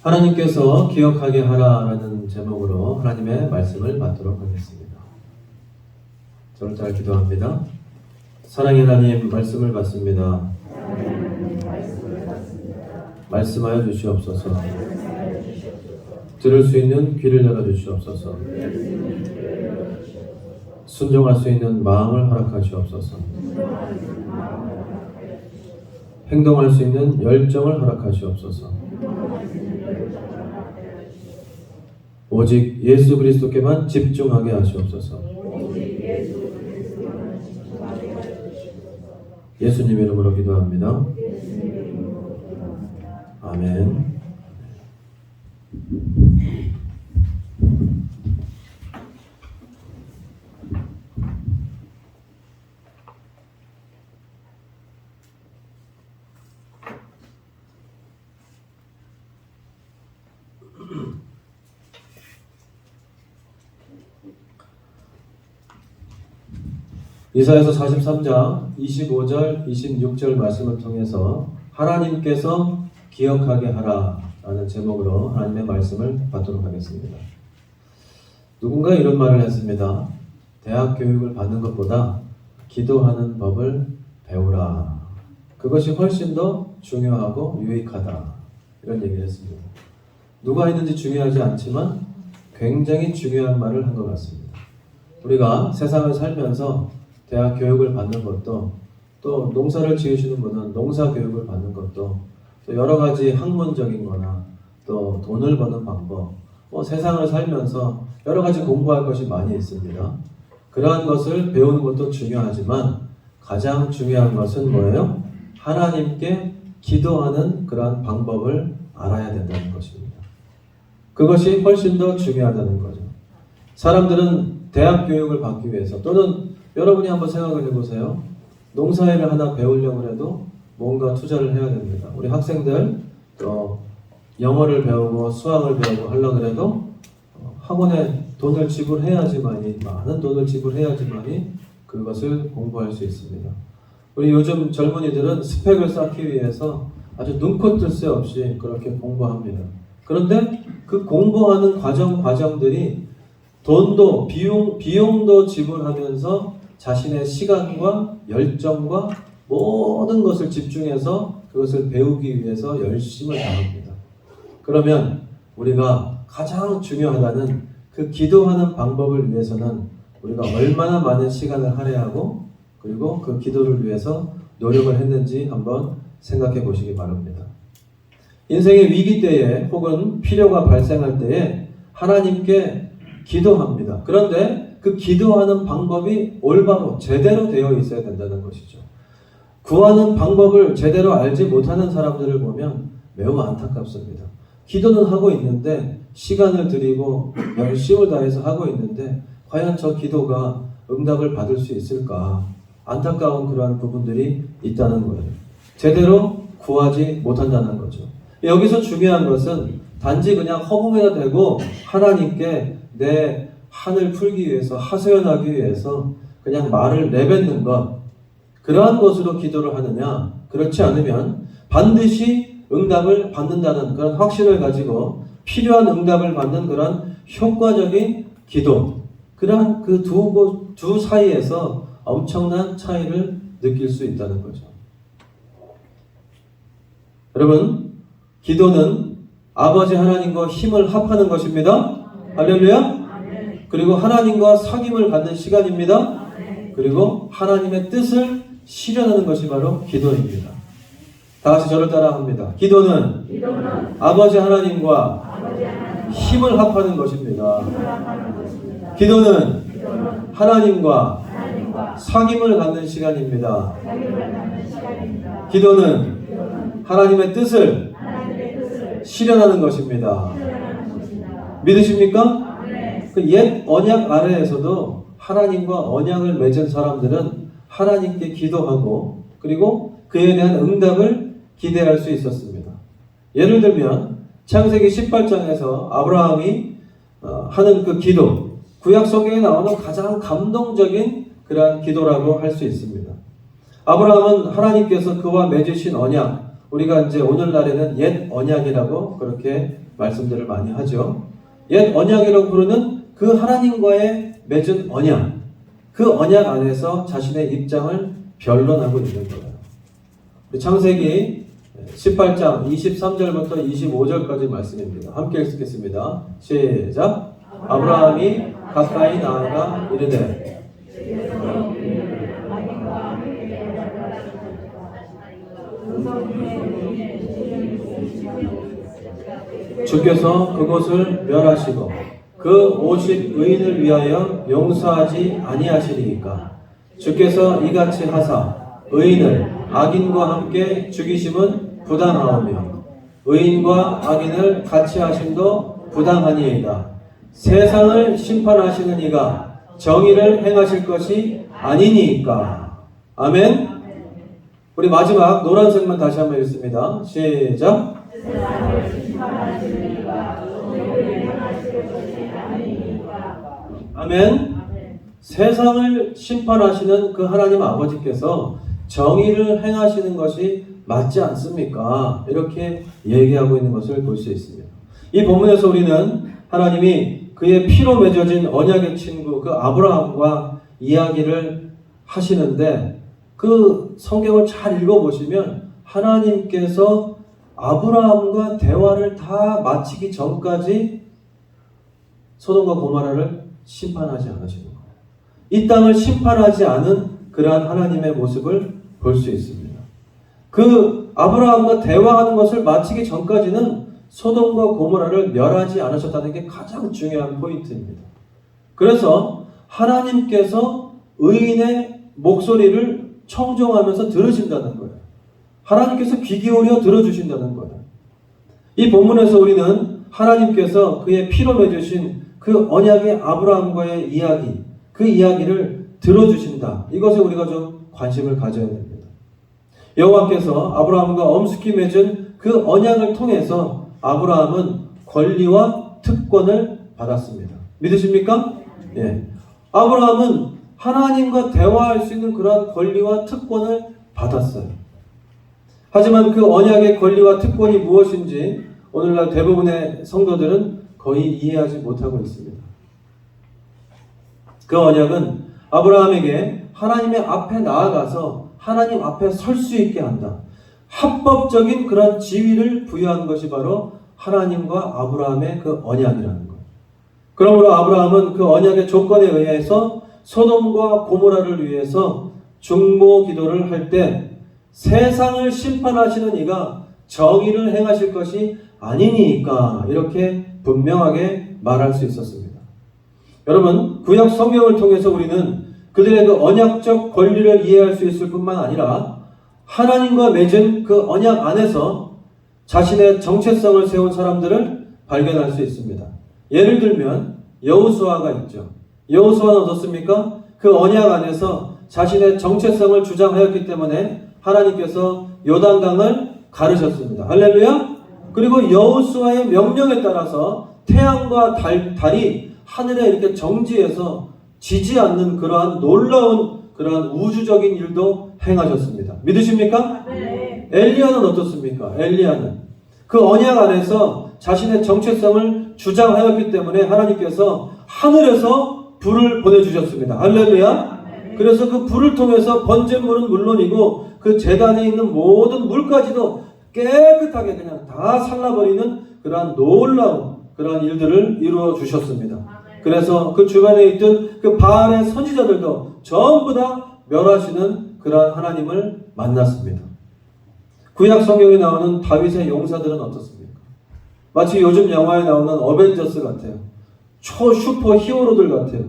하나님께서 기억하게 하라라는 제목으로 하나님의 말씀을 받도록 하겠습니다. 저를 따라 기도합니다. 사랑의 하나님, 말씀을 받습니다. 말씀하여 주시옵소서. 들을 수 있는 귀를 열어 주시옵소서. 순종할 수 있는 마음을 허락하시옵소서. 행동할 수 있는 열정을 허락하시옵소서. 오직 예수 그리스도께만 집중하게 하시옵소서. 예수님 이름으로 기도합니다. 아멘. 이사야서 43장 25절 26절 말씀을 통해서 하나님께서 기억하게 하라라는 제목으로 하나님의 말씀을 받도록 하겠습니다. 누군가 이런 말을 했습니다. 대학 교육을 받는 것보다 기도하는 법을 배우라. 그것이 훨씬 더 중요하고 유익하다. 이런 얘기를 했습니다. 누가 했는지 중요하지 않지만 굉장히 중요한 말을 한 것 같습니다. 우리가 세상을 살면서 대학 교육을 받는 것도, 또 농사를 지으시는 분은 농사 교육을 받는 것도, 또 여러 가지 학문적인 거나 또 돈을 버는 방법, 세상을 살면서 여러 가지 공부할 것이 많이 있습니다. 그러한 것을 배우는 것도 중요하지만 가장 중요한 것은 뭐예요? 하나님께 기도하는 그러한 방법을 알아야 된다는 것입니다. 그것이 훨씬 더 중요하다는 거죠. 사람들은 대학 교육을 받기 위해서, 또는 여러분이 한번 생각을 해보세요. 농사일을 하나 배우려고 해도 뭔가 투자를 해야 됩니다. 우리 학생들 또 영어를 배우고 수학을 배우고 하려고 해도 학원에 돈을 지불해야지만이, 많은 돈을 지불해야지만이 그것을 공부할 수 있습니다. 우리 요즘 젊은이들은 스펙을 쌓기 위해서 아주 눈코 뜰 새 없이 그렇게 공부합니다. 그런데 그 공부하는 과정들이 돈도 비용도 지불하면서 자신의 시간과 열정과 모든 것을 집중해서 그것을 배우기 위해서 열심을 다합니다. 그러면 우리가 가장 중요하다는 그 기도하는 방법을 위해서는 우리가 얼마나 많은 시간을 할애하고 그리고 그 기도를 위해서 노력을 했는지 한번 생각해 보시기 바랍니다. 인생의 위기 때에 혹은 필요가 발생할 때에 하나님께 기도합니다. 그런데 그 기도하는 방법이 올바로 제대로 되어 있어야 된다는 것이죠. 구하는 방법을 제대로 알지 못하는 사람들을 보면 매우 안타깝습니다. 기도는 하고 있는데, 시간을 들이고 열심을 다해서 하고 있는데 과연 저 기도가 응답을 받을 수 있을까? 안타까운 그러한 부분들이 있다는 거예요. 제대로 구하지 못한다는 거죠. 여기서 중요한 것은 단지 그냥 허공에다 대고 하나님께 내 한을 풀기 위해서, 하소연하기 위해서 그냥 말을 내뱉는 것, 그러한 것으로 기도를 하느냐? 그렇지 않으면 반드시 응답을 받는다는 그런 확신을 가지고 필요한 응답을 받는 그런 효과적인 기도, 그러한 그 두 사이에서 엄청난 차이를 느낄 수 있다는 거죠. 여러분, 기도는 아버지 하나님과 힘을 합하는 것입니다. 할렐루야. 그리고 하나님과 사귐을 갖는 시간입니다. 그리고 하나님의 뜻을 실현하는 것이 바로 기도입니다. 다 같이 저를 따라 합니다. 기도는 아버지 하나님과 힘을 합하는 것입니다. 기도는 하나님과 사귐을 갖는 시간입니다. 기도는 하나님의 뜻을 실현하는 것입니다. 믿으십니까? 그 옛 언약 아래에서도 하나님과 언약을 맺은 사람들은 하나님께 기도하고 그리고 그에 대한 응답을 기대할 수 있었습니다. 예를 들면 창세기 18장에서 아브라함이 하는 그 기도, 구약 성경에 나오는 가장 감동적인 그러한 기도라고 할 수 있습니다. 아브라함은 하나님께서 그와 맺으신 언약, 우리가 이제 오늘날에는 옛 언약이라고 그렇게 말씀들을 많이 하죠. 옛 언약이라고 부르는 그 하나님과의 맺은 언약, 그 언약 안에서 자신의 입장을 변론하고 있는 거예요. 창세기 18장 23절부터 25절까지 말씀입니다. 함께 읽겠습니다. 시작. 아브라함이 가까이 나아가 이르되 주께서 그곳을 멸하시고 그 50의인을 위하여 용서하지 아니하시리이까. 주께서 이같이 하사 의인을 악인과 함께 죽이심은 부당하오며 의인과 악인을 같이 하심도 부당하니이다. 세상을 심판하시는 이가 정의를 행하실 것이 아니니까. 아멘. 우리 마지막 노란색만 다시 한번 읽습니다. 시작. 아멘. 세상을 심판하시는 그 하나님 아버지께서 정의를 행하시는 것이 맞지 않습니까? 이렇게 얘기하고 있는 것을 볼 수 있습니다. 이 본문에서 우리는 하나님이 그의 피로 맺어진 언약의 친구 그 아브라함과 이야기를 하시는데, 그 성경을 잘 읽어보시면 하나님께서 아브라함과 대화를 다 마치기 전까지 소돔과 고모라를 심판하지 않으시는 거예요. 이 땅을 심판하지 않은 그러한 하나님의 모습을 볼 수 있습니다. 그 아브라함과 대화하는 것을 마치기 전까지는 소돔과 고모라를 멸하지 않으셨다는 게 가장 중요한 포인트입니다. 그래서 하나님께서 의인의 목소리를 청종하면서 들으신다는 거예요. 하나님께서 귀 기울여 들어주신다는 거예요. 이 본문에서 우리는 하나님께서 그의 피로 맺으신 그 언약의 아브라함과의 이야기, 그 이야기를 들어주신다. 이것에 우리가 좀 관심을 가져야 됩니다. 여호와께서 아브라함과 엄숙히 맺은 그 언약을 통해서 아브라함은 권리와 특권을 받았습니다. 믿으십니까? 예. 아브라함은 하나님과 대화할 수 있는 그러한 권리와 특권을 받았어요. 하지만 그 언약의 권리와 특권이 무엇인지 오늘날 대부분의 성도들은 거의 이해하지 못하고 있습니다. 그 언약은 아브라함에게 하나님의 앞에 나아가서 하나님 앞에 설 수 있게 한다. 합법적인 그런 지위를 부여한 것이 바로 하나님과 아브라함의 그 언약이라는 거예요. 그러므로 아브라함은 그 언약의 조건에 의해서 소돔과 고모라를 위해서 중보 기도를 할 때 세상을 심판하시는 이가 정의를 행하실 것이 아니니까 이렇게 분명하게 말할 수 있었습니다. 여러분, 구약 성경을 통해서 우리는 그들의 그 언약적 권리를 이해할 수 있을 뿐만 아니라 하나님과 맺은 그 언약 안에서 자신의 정체성을 세운 사람들을 발견할 수 있습니다. 예를 들면 여호수아가 있죠. 여호수아는 어떻습니까? 그 언약 안에서 자신의 정체성을 주장하였기 때문에 하나님께서 요단강을 가르셨습니다. 할렐루야! 그리고 여호수아의 명령에 따라서 태양과 달이 하늘에 이렇게 정지해서 지지 않는 그러한 놀라운 그러한 우주적인 일도 행하셨습니다. 믿으십니까? 네. 엘리야는 어떻습니까? 엘리야는 그 언약 안에서 자신의 정체성을 주장하였기 때문에 하나님께서 하늘에서 불을 보내주셨습니다. 할렐루야! 네. 그래서 그 불을 통해서 번제물은 물론이고 그 제단에 있는 모든 물까지도 깨끗하게 그냥 다 살라버리는 그러한 놀라운 그러한 일들을 이루어 주셨습니다. 그래서 그 주변에 있던 그 바알의 선지자들도 전부 다 멸하시는 그러한 하나님을 만났습니다. 구약 성경에 나오는 다윗의 용사들은 어떻습니까? 마치 요즘 영화에 나오는 어벤져스 같아요. 슈퍼 히어로들 같아요.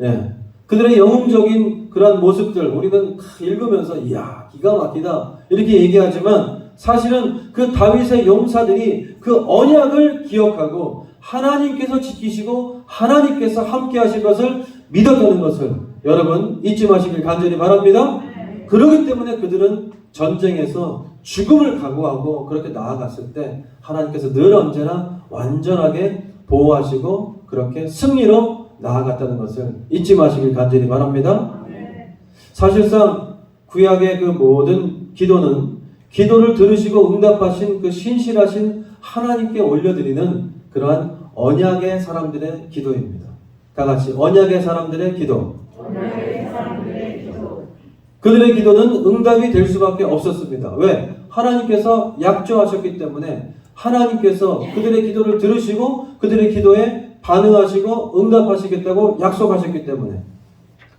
예. 그들의 영웅적인 그러한 모습들 우리는 읽으면서 이야 기가 막히다 이렇게 얘기하지만 사실은 그 다윗의 용사들이 그 언약을 기억하고 하나님께서 지키시고 하나님께서 함께 하실 것을 믿었다는 것을 여러분 잊지 마시길 간절히 바랍니다. 그렇기 때문에 그들은 전쟁에서 죽음을 각오하고 그렇게 나아갔을 때 하나님께서 늘 언제나 완전하게 보호하시고 그렇게 승리로 나아갔다는 것을 잊지 마시길 간절히 바랍니다. 사실상 구약의 그 모든 기도는 기도를 들으시고 응답하신 그 신실하신 하나님께 올려드리는 그러한 언약의 사람들의 기도입니다. 다 같이 언약의 사람들의 기도. 그들의 기도는 응답이 될 수밖에 없었습니다. 왜? 하나님께서 약조하셨기 때문에 하나님께서 그들의 기도를 들으시고 그들의 기도에 반응하시고 응답하시겠다고 약속하셨기 때문에.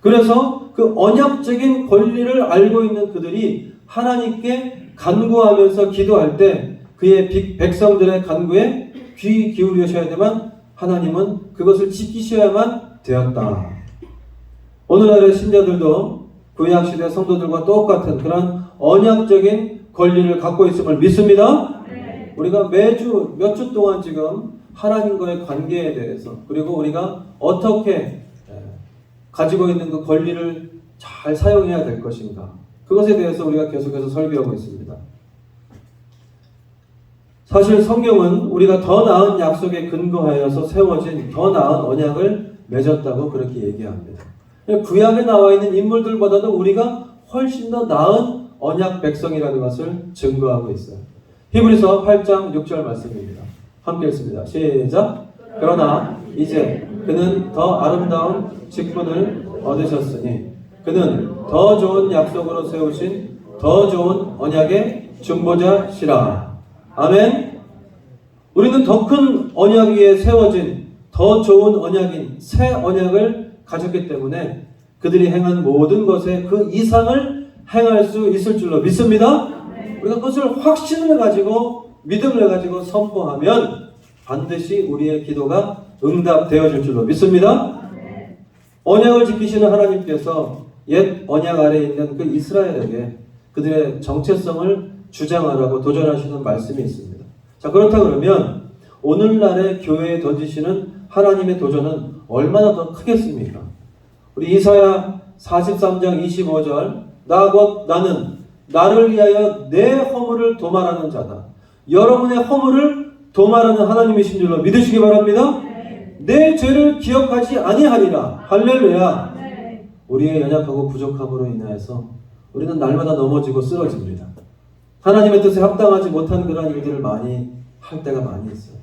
그래서 그 언약적인 권리를 알고 있는 그들이 하나님께 간구하면서 기도할 때 그의 백성들의 간구에 귀 기울이셔야 되만 하나님은 그것을 지키셔야만 되었다. 오늘날의 신자들도 구약시대 성도들과 똑같은 그런 언약적인 권리를 갖고 있음을 믿습니다. 우리가 매주 몇 주 동안 지금 하나님과의 관계에 대해서 그리고 우리가 어떻게 가지고 있는 그 권리를 잘 사용해야 될 것인가 그것에 대해서 우리가 계속해서 설교하고 있습니다. 사실 성경은 우리가 더 나은 약속에 근거하여서 세워진 더 나은 언약을 맺었다고 그렇게 얘기합니다. 구약에 나와 있는 인물들보다도 우리가 훨씬 더 나은 언약 백성이라는 것을 증거하고 있어요. 히브리서 8장 6절 말씀입니다. 함께 읽습니다. 시작. 그러나 이제 그는 더 아름다운 직분을 얻으셨으니 그는 더 좋은 약속으로 세우신 더 좋은 언약의 중보자시라. 아멘. 우리는 더 큰 언약 위에 세워진 더 좋은 언약인 새 언약을 가졌기 때문에 그들이 행한 모든 것에 그 이상을 행할 수 있을 줄로 믿습니다. 우리가 그것을 확신을 가지고 믿음을 가지고 선포하면 반드시 우리의 기도가 응답되어질 줄로 믿습니다. 언약을 지키시는 하나님께서 옛 언약 아래에 있는 그 이스라엘에게 그들의 정체성을 주장하라고 도전하시는 말씀이 있습니다. 자, 그렇다 그러면 오늘날의 교회에 던지시는 하나님의 도전은 얼마나 더 크겠습니까? 우리 이사야 43장 25절 나 곧 나는 나를 위하여 내 허물을 도말하는 자다. 여러분의 허물을 도말하는 하나님이신 줄로 믿으시기 바랍니다. 내 죄를 기억하지 아니하리라. 할렐루야. 우리의 연약하고 부족함으로 인하여서 우리는 날마다 넘어지고 쓰러집니다. 하나님의 뜻에 합당하지 못한 그런 일들을 많이 할 때가 많이 있어요.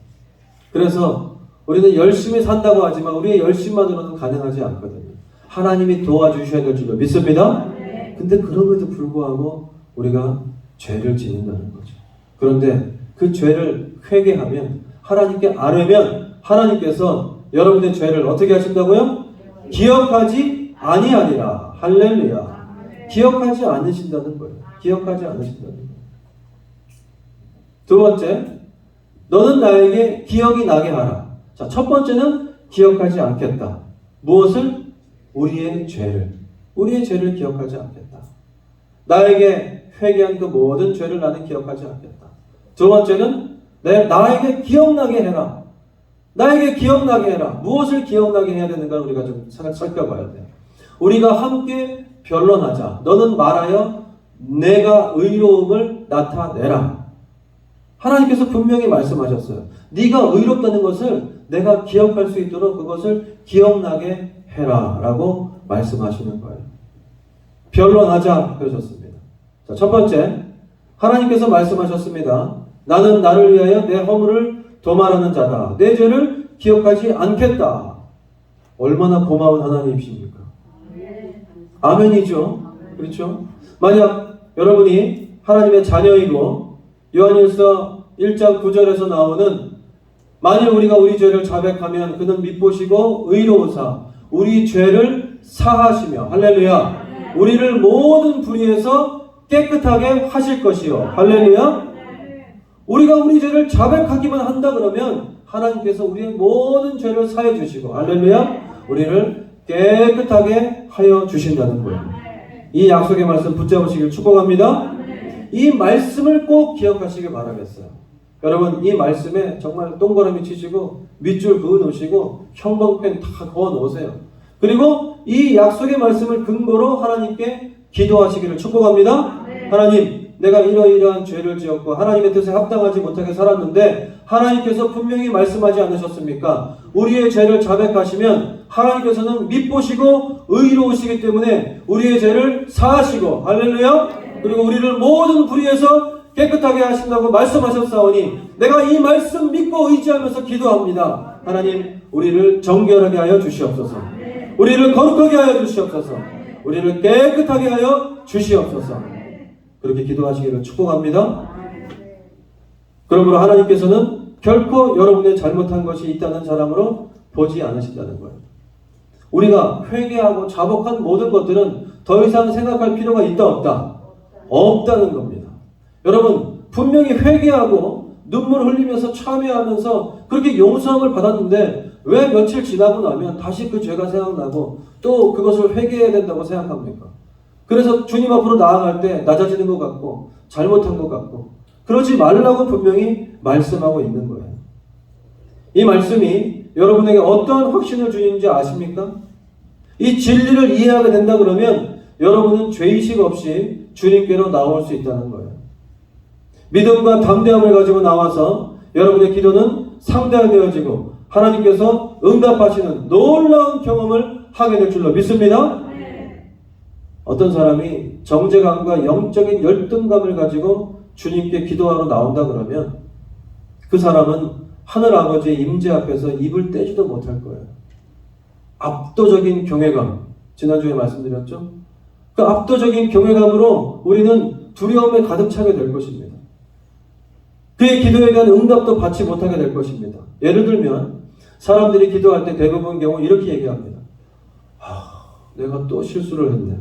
그래서 우리는 열심히 산다고 하지만 우리의 열심만으로는 가능하지 않거든요. 하나님이 도와주셔야 될 줄로 믿습니다. 근데 그럼에도 불구하고 우리가 죄를 짓는다는 거죠. 그런데 그 죄를 회개하면 하나님께 아뢰면 하나님께서 여러분의 죄를 어떻게 하신다고요? 기억하지 아니하리라. 할렐루야. 기억하지 않으신다는 거예요. 기억하지 않으신다는 거예요. 두 번째, 너는 나에게 기억이 나게 하라. 자, 첫 번째는 기억하지 않겠다. 무엇을? 우리의 죄를. 우리의 죄를 기억하지 않겠다. 나에게 회개한 그 모든 죄를 나는 기억하지 않겠다. 두 번째는 나에게 기억나게 해라. 나에게 기억나게 해라. 무엇을 기억나게 해야 되는가 우리가 좀 살펴봐야 돼요. 우리가 함께 변론하자. 너는 말하여 내가 의로움을 나타내라. 하나님께서 분명히 말씀하셨어요. 네가 의롭다는 것을 내가 기억할 수 있도록 그것을 기억나게 해라 라고 말씀하시는 거예요. 변론하자 그러셨습니다. 자, 첫 번째, 하나님께서 말씀하셨습니다. 나는 나를 위하여 내 허물을 도말하는 자다. 내 죄를 기억하지 않겠다. 얼마나 고마운 하나님이십니까? 아멘이죠. 그렇죠? 만약 여러분이 하나님의 자녀이고 요한일서 1장 9절에서 나오는 만일 우리가 우리 죄를 자백하면 그는 밉보시고 의로우사 우리 죄를 사하시며 할렐루야 우리를 모든 불의에서 깨끗하게 하실 것이요 할렐루야 우리가 우리 죄를 자백하기만 한다 그러면 하나님께서 우리의 모든 죄를 사해 주시고 할렐루야 우리를 깨끗하게 하여 주신다는 거예요. 이 약속의 말씀 붙잡으시길 축복합니다. 이 말씀을 꼭 기억하시길 바라겠어요. 여러분 이 말씀에 정말 동그라미 치시고 밑줄 그어 놓으시고 형광펜 다 그어 놓으세요. 그리고 이 약속의 말씀을 근거로 하나님께 기도하시기를 축복합니다. 하나님 내가 이러이러한 죄를 지었고 하나님의 뜻에 합당하지 못하게 살았는데 하나님께서 분명히 말씀하지 않으셨습니까? 우리의 죄를 자백하시면 하나님께서는 밉보시고 의로우시기 때문에 우리의 죄를 사하시고 할렐루야 그리고 우리를 모든 불의에서 깨끗하게 하신다고 말씀하셨사오니 내가 이 말씀 믿고 의지하면서 기도합니다. 하나님, 우리를 정결하게 하여 주시옵소서. 우리를 거룩하게 하여 주시옵소서. 우리를 깨끗하게 하여 주시옵소서. 그렇게 기도하시기를 축복합니다. 그러므로 하나님께서는 결코 여러분의 잘못한 것이 있다는 사람으로 보지 않으신다는 거예요. 우리가 회개하고 자복한 모든 것들은 더 이상 생각할 필요가 있다 없다? 없다는 겁니다. 여러분, 분명히 회개하고 눈물 흘리면서 참회하면서 그렇게 용서함을 받았는데 왜 며칠 지나고 나면 다시 그 죄가 생각나고 또 그것을 회개해야 된다고 생각합니까? 그래서 주님 앞으로 나아갈 때 낮아지는 것 같고 잘못한 것 같고 그러지 말라고 분명히 말씀하고 있는 거예요. 이 말씀이 여러분에게 어떠한 확신을 주는지 아십니까? 이 진리를 이해하게 된다 그러면 여러분은 죄의식 없이 주님께로 나올 수 있다는 거예요. 믿음과 담대함을 가지고 나와서 여러분의 기도는 상달되어지고 하나님께서 응답하시는 놀라운 경험을 하게 될 줄로 믿습니다. 어떤 사람이 정제감과 영적인 열등감을 가지고 주님께 기도하러 나온다 그러면 그 사람은 하늘 아버지의 임재 앞에서 입을 떼지도 못할 거예요. 압도적인 경외감, 지난주에 말씀드렸죠? 그 압도적인 경외감으로 우리는 두려움에 가득 차게 될 것입니다. 그의 기도에 대한 응답도 받지 못하게 될 것입니다. 예를 들면 사람들이 기도할 때 대부분 경우 이렇게 얘기합니다. 내가 또 실수를 했네.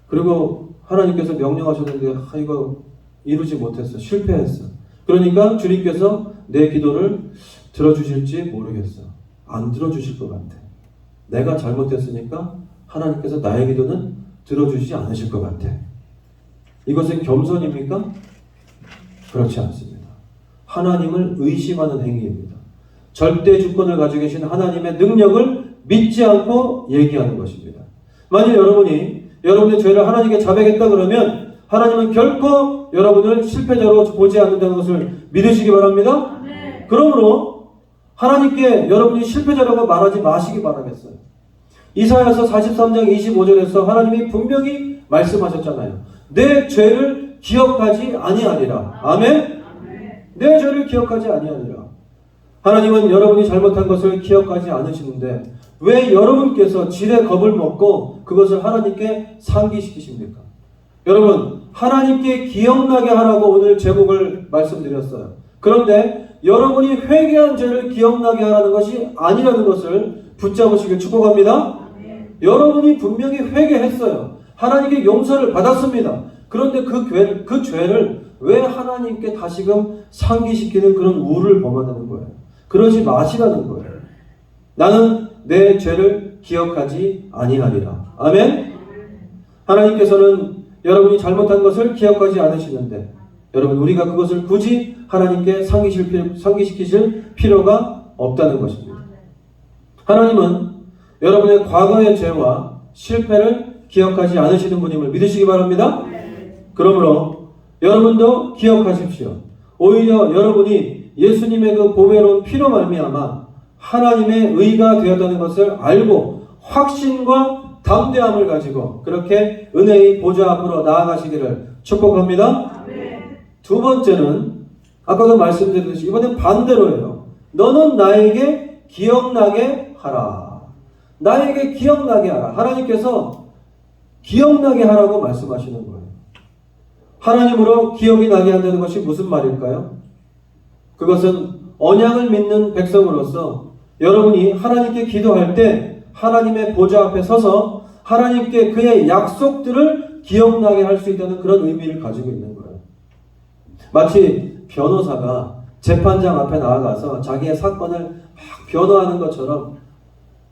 그리고 하나님께서 명령하셨는데 이거 이루지 못했어. 실패했어. 그러니까 주님께서 내 기도를 들어주실지 모르겠어. 안 들어주실 것 같아. 내가 잘못했으니까 하나님께서 나의 기도는 들어주시지 않으실 것 같아. 이것은 겸손입니까? 그렇지 않습니다. 하나님을 의심하는 행위입니다. 절대 주권을 가지고 계신 하나님의 능력을 믿지 않고 얘기하는 것입니다. 만일 여러분이 여러분의 죄를 하나님께 자백했다 그러면 하나님은 결코 여러분을 실패자로 보지 않는다는 것을 믿으시기 바랍니다. 그러므로 하나님께 여러분이 실패자라고 말하지 마시기 바라겠어요. 이사야서 43장 25절에서 하나님이 분명히 말씀하셨잖아요. 내 죄를 기억하지 아니하리라. 아멘? 내 죄를 기억하지 아니하리라. 하나님은 여러분이 잘못한 것을 기억하지 않으시는데 왜 여러분께서 질의 겁을 먹고 그것을 하나님께 상기시키십니까? 여러분, 하나님께 기억나게 하라고 오늘 제목을 말씀드렸어요. 그런데 여러분이 회개한 죄를 기억나게 하라는 것이 아니라는 것을 붙잡으시길 축복합니다. 여러분이 분명히 회개했어요. 하나님께 용서를 받았습니다. 그런데 그 죄를 왜 하나님께 다시금 상기시키는 그런 우를 범하는 거예요? 그러지 마시라는 거예요. 나는 내 죄를 기억하지 아니하리라. 아멘? 하나님께서는 여러분이 잘못한 것을 기억하지 않으시는데 여러분, 우리가 그것을 굳이 하나님께 상기시키실 필요가 없다는 것입니다. 하나님은 여러분의 과거의 죄와 실패를 기억하지 않으시는 분임을 믿으시기 바랍니다. 그러므로 여러분도 기억하십시오. 오히려 여러분이 예수님의 그 보배로운 피로 말미암아 하나님의 의가 되었다는 것을 알고 확신과 담대함을 가지고 그렇게 은혜의 보좌 앞으로 나아가시기를 축복합니다. 두 번째는 아까도 말씀드렸듯이 이번엔 반대로예요. 너는 나에게 기억나게 하라. 나에게 기억나게 하라. 하나님께서 기억나게 하라고 말씀하시는 거예요. 하나님으로 기억이 나게 한다는 것이 무슨 말일까요? 그것은 언약을 믿는 백성으로서 여러분이 하나님께 기도할 때 하나님의 보좌 앞에 서서 하나님께 그의 약속들을 기억나게 할 수 있다는 그런 의미를 가지고 있는 거예요. 마치 변호사가 재판장 앞에 나아가서 자기의 사건을 막 변호하는 것처럼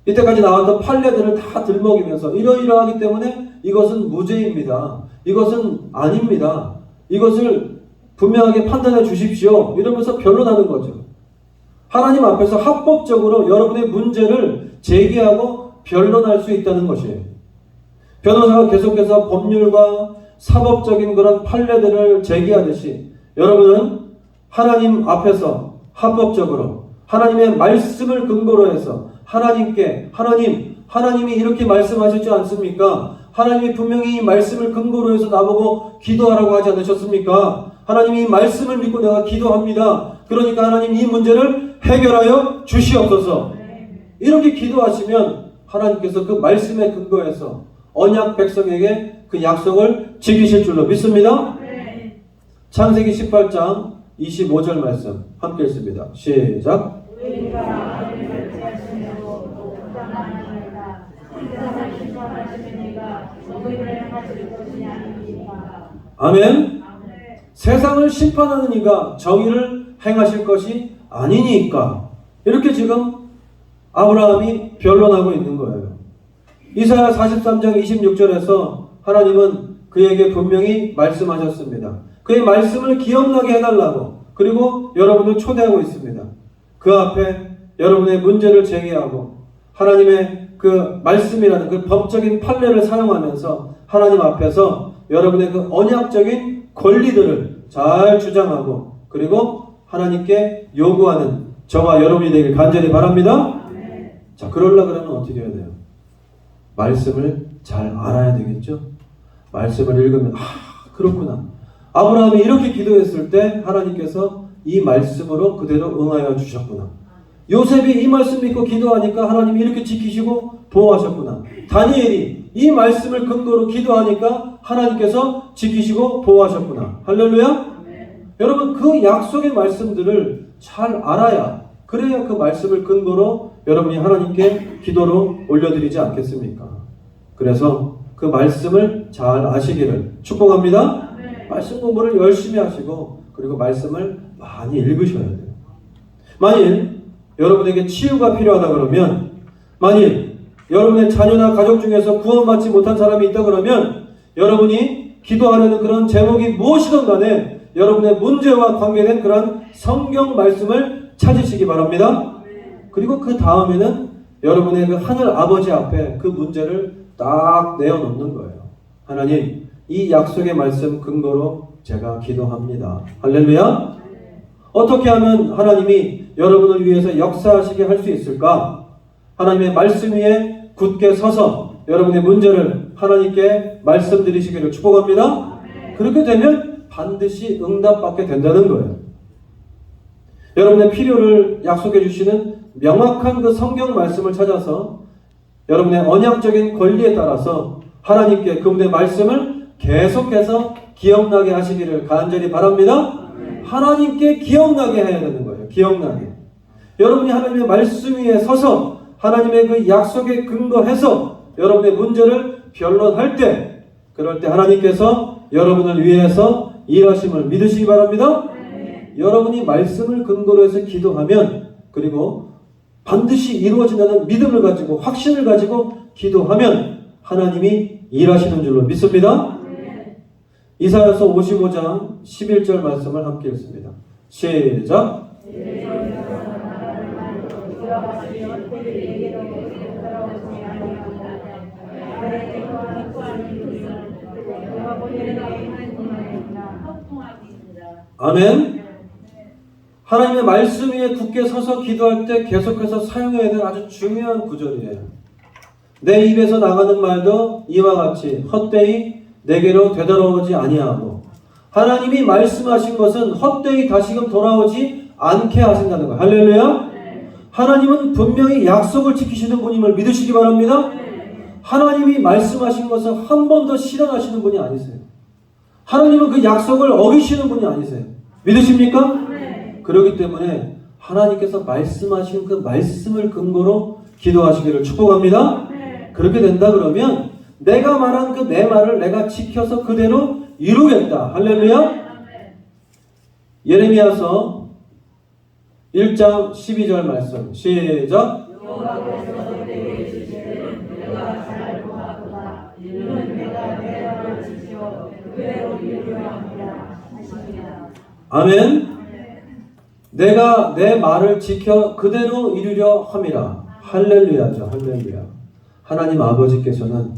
이때까지 나왔던 판례들을 다 들먹이면서 이러이러하기 때문에 이것은 무죄입니다. 이것은 아닙니다. 이것을 분명하게 판단해 주십시오. 이러면서 변론하는 거죠. 하나님 앞에서 합법적으로 여러분의 문제를 제기하고 변론할 수 있다는 것이에요. 변호사가 계속해서 법률과 사법적인 그런 판례들을 제기하듯이 여러분은 하나님 앞에서 합법적으로 하나님의 말씀을 근거로 해서 하나님께 하나님이 이렇게 말씀하셨지 않습니까? 하나님이 분명히 이 말씀을 근거로 해서 나보고 기도하라고 하지 않으셨습니까? 하나님이 이 말씀을 믿고 내가 기도합니다. 그러니까 하나님 이 문제를 해결하여 주시옵소서. 이렇게 기도하시면 하나님께서 그 말씀에 근거해서 언약 백성에게 그 약속을 지키실 줄로 믿습니다. 창세기 18장 25절 말씀 함께 읽습니다. 시작. 아멘. 세상을 심판하는 이가 정의를 행하실 것이 아니니까. 이렇게 지금 아브라함이 변론하고 있는 거예요. 이사야 43장 26절에서 하나님은 그에게 분명히 말씀하셨습니다. 그의 말씀을 기억나게 해달라고. 그리고 여러분을 초대하고 있습니다. 그 앞에 여러분의 문제를 제기하고 하나님의 그 말씀이라는 그 법적인 판례를 사용하면서 하나님 앞에서 여러분의 그 언약적인 권리들을 잘 주장하고 그리고 하나님께 요구하는 저와 여러분이 되길 간절히 바랍니다. 자, 그러려고 그러면 어떻게 해야 돼요? 말씀을 잘 알아야 되겠죠? 말씀을 읽으면 그렇구나. 아브라함이 이렇게 기도했을 때 하나님께서 이 말씀으로 그대로 응하여 주셨구나. 요셉이 이 말씀 믿고 기도하니까 하나님이 이렇게 지키시고 보호하셨구나. 다니엘이 이 말씀을 근거로 기도하니까 하나님께서 지키시고 보호하셨구나. 할렐루야? 여러분 그 약속의 말씀들을 잘 알아야 그래야 그 말씀을 근거로 여러분이 하나님께 기도로 올려드리지 않겠습니까? 그래서 그 말씀을 잘 아시기를 축복합니다. 말씀 공부를 열심히 하시고 그리고 말씀을 많이 읽으셔야 돼요. 만일 여러분에게 치유가 필요하다 그러면 만일 여러분의 자녀나 가족 중에서 구원받지 못한 사람이 있다 그러면 여러분이 기도하려는 그런 제목이 무엇이든 간에 여러분의 문제와 관계된 그런 성경 말씀을 찾으시기 바랍니다. 그리고 그 다음에는 여러분의 그 하늘 아버지 앞에 그 문제를 딱 내어놓는 거예요. 하나님, 이 약속의 말씀 근거로 제가 기도합니다. 할렐루야. 어떻게 하면 하나님이 여러분을 위해서 역사하시게 할 수 있을까? 하나님의 말씀 위에 굳게 서서 여러분의 문제를 하나님께 말씀드리시기를 축복합니다. 그렇게 되면 반드시 응답받게 된다는 거예요. 여러분의 필요를 약속해 주시는 명확한 그 성경 말씀을 찾아서 여러분의 언약적인 권리에 따라서 하나님께 그분의 말씀을 계속해서 기억나게 하시기를 간절히 바랍니다. 하나님께 기억나게 해야 되는 거예요. 기억나게. 여러분이 하나님의 말씀 위에 서서 하나님의 그 약속에 근거해서 여러분의 문제를 변론할 때 그럴 때 하나님께서 여러분을 위해서 일하심을 믿으시기 바랍니다. 여러분이 말씀을 근거로 해서 기도하면 그리고 반드시 이루어진다는 믿음을 가지고 확신을 가지고 기도하면 하나님이 일하시는 줄로 믿습니다. 이사야서 55장 11절 말씀을 함께 읽습니다. 시작. 아멘. 하나님의 말씀 위에 굳게 서서 기도할 때 계속해서 사용해야 될 아주 중요한 구절이에요. 내 입에서 나가는 말도 이와 같이 헛되이 내게로 되돌아오지 아니하고 하나님이 말씀하신 것은 헛되이 다시금 돌아오지 않게 하신다는 거예요. 할렐루야. 하나님은 분명히 약속을 지키시는 분임을 믿으시기 바랍니다. 하나님이 말씀하신 것을 한 번도 실현하시는 분이 아니세요. 하나님은 그 약속을 어기시는 분이 아니세요. 믿으십니까? 그렇기 때문에 하나님께서 말씀하신 그 말씀을 근거로 기도하시기를 축복합니다. 그렇게 된다 그러면 내가 말한 그 내 말을 내가 지켜서 그대로 이루겠다. 할렐루야. 예레미야서 1장 12절 말씀 시작. 아멘. 내가 내 말을 지켜 그대로 이루려 함이라. 할렐루야죠. 할렐루야. 하나님 아버지께서는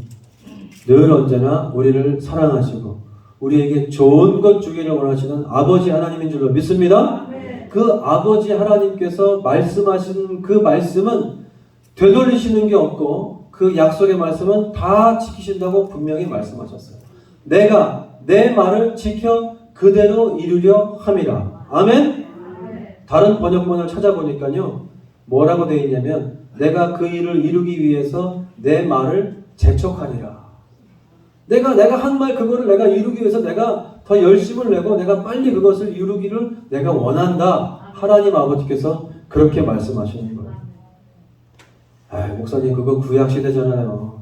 늘 언제나 우리를 사랑하시고 우리에게 좋은 것 주기를 원하시는 아버지 하나님인 줄로 믿습니다. 그 아버지 하나님께서 말씀하신 그 말씀은 되돌리시는 게 없고 그 약속의 말씀은 다 지키신다고 분명히 말씀하셨어요. 내가 내 말을 지켜 그대로 이루려 함이라. 아멘? 다른 번역본을 찾아보니까요. 뭐라고 되어 있냐면 내가 그 일을 이루기 위해서 내 말을 재촉하니라. 내가 한 말 그거를 내가 이루기 위해서 내가 더 열심을 내고 내가 빨리 그것을 이루기를 내가 원한다. 하나님 아버지께서 그렇게 말씀하시는 거예요. 목사님 그거 구약 시대잖아요.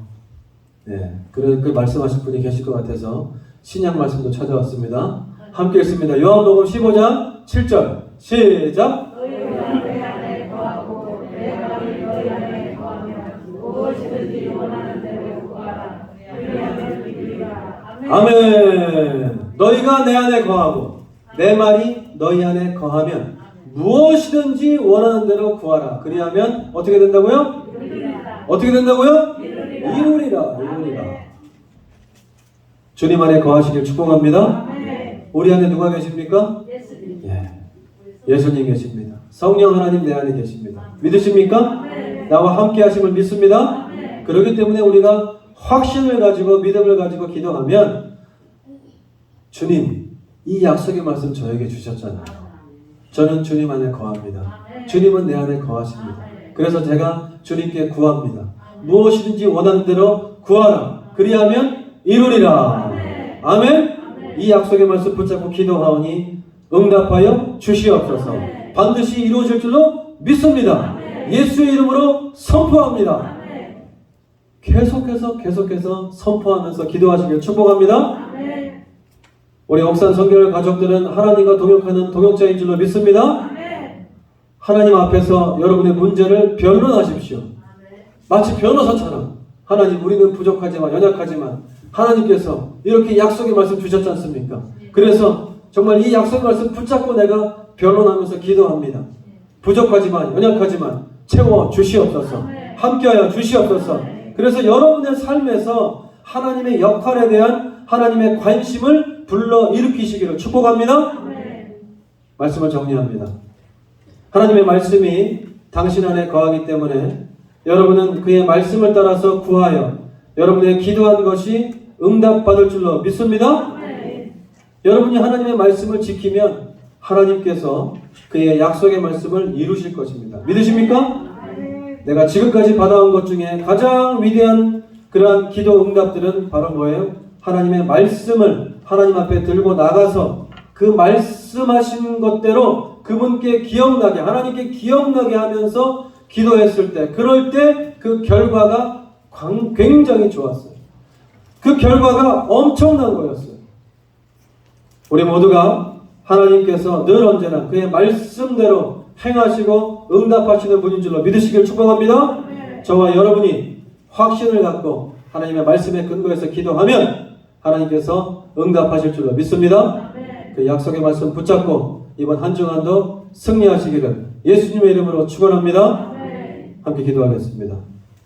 네, 그 말씀하실 분이 계실 것 같아서 신약 말씀도 찾아왔습니다. 함께 읽습니다. 요한복음 15장 7절 시작. 너희가 내 안에 거하고 내 말이 너희 안에 거하면 무엇이든지 원하는 대로 구하라. 그리하면 이루리라. 아멘. 너희가 내 안에 거하고 내 말이 너희 안에 거하면 무엇이든지 원하는 대로 구하라. 그리하면 어떻게 된다고요? 이루리라. 어떻게 된다고요? 이루리라. 이루리라. 주님 안에 거하시길 축복합니다. 아멘. 우리 안에 누가 계십니까? 예수님. 예수님 계십니다. 성령 하나님 내 안에 계십니다. 믿으십니까? 아멘. 나와 함께 하심을 믿습니다. 아멘. 그렇기 때문에 우리가 확신을 가지고 믿음을 가지고 기도하면 주님 이 약속의 말씀 저에게 주셨잖아요. 저는 주님 안에 거합니다. 주님은 내 안에 거하십니다. 그래서 제가 주님께 구합니다. 무엇이든지 원하는 대로 구하라. 그리하면 이루리라. 아멘. 이 약속의 말씀 붙잡고 기도하오니 응답하여 주시옵소서. 반드시 이루어질 줄로 믿습니다. 예수의 이름으로 선포합니다. 계속해서 선포하면서 기도하시길 축복합니다. 우리 옥산 성결 가족들은 하나님과 동역하는 동역자인 줄로 믿습니다. 하나님 앞에서 여러분의 문제를 변론하십시오. 마치 변호사처럼 하나님 우리는 부족하지만 연약하지만 하나님께서 이렇게 약속의 말씀 주셨지 않습니까? 그래서 정말 이 약속의 말씀 붙잡고 내가 변론하면서 기도합니다. 부족하지만 연약하지만 채워 주시옵소서. 함께하여 주시옵소서. 그래서 여러분의 삶에서 하나님의 역할에 대한 하나님의 관심을 불러 일으키시기를 축복합니다. 말씀을 정리합니다. 하나님의 말씀이 당신 안에 거하기 때문에 여러분은 그의 말씀을 따라서 구하여 여러분의 기도한 것이 응답받을 줄로 믿습니다. 여러분이 하나님의 말씀을 지키면 하나님께서 그의 약속의 말씀을 이루실 것입니다. 믿으십니까? 내가 지금까지 받아온 것 중에 가장 위대한 그러한 기도 응답들은 바로 뭐예요? 하나님의 말씀을 하나님 앞에 들고 나가서 그 말씀하신 것대로 그분께 기억나게 하나님께 기억나게 하면서 기도했을 때 그럴 때 그 결과가 굉장히 좋았어요. 그 결과가 엄청난 거였어요. 우리 모두가 하나님께서 늘 언제나 그의 말씀대로 행하시고 응답하시는 분인 줄로 믿으시길 축복합니다. 저와 여러분이 확신을 갖고 하나님의 말씀에 근거해서 기도하면 하나님께서 응답하실 줄로 믿습니다. 그 약속의 말씀 붙잡고 이번 한 주간도 승리하시기를 예수님의 이름으로 축원합니다. 함께 기도하겠습니다.